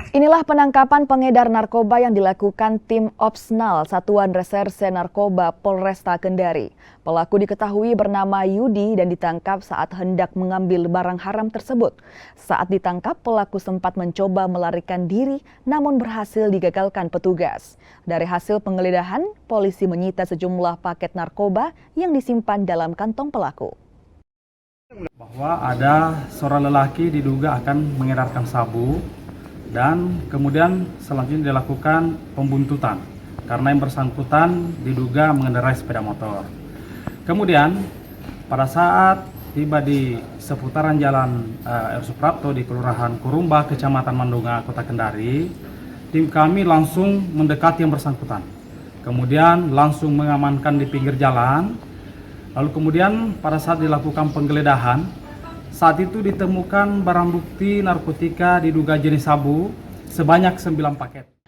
Inilah penangkapan pengedar narkoba yang dilakukan tim Opsnal Satuan Reserse Narkoba Polresta Kendari. Pelaku diketahui bernama Yudi dan ditangkap saat hendak mengambil barang haram tersebut. Saat ditangkap, pelaku sempat mencoba melarikan diri namun berhasil digagalkan petugas. Dari hasil penggeledahan, polisi menyita sejumlah paket narkoba yang disimpan dalam kantong pelaku. Bahwa ada seorang lelaki diduga akan mengedarkan sabu dan kemudian selanjutnya dilakukan pembuntutan karena yang bersangkutan diduga mengendarai sepeda motor. Kemudian pada saat tiba di seputaran jalan R. Suprapto di Kelurahan Kurumba, Kecamatan Mandunga, Kota Kendari, tim kami langsung mendekati yang bersangkutan. Kemudian langsung mengamankan di pinggir jalan. Lalu kemudian pada saat dilakukan penggeledahan, saat itu ditemukan barang bukti narkotika diduga jenis sabu sebanyak 9 paket.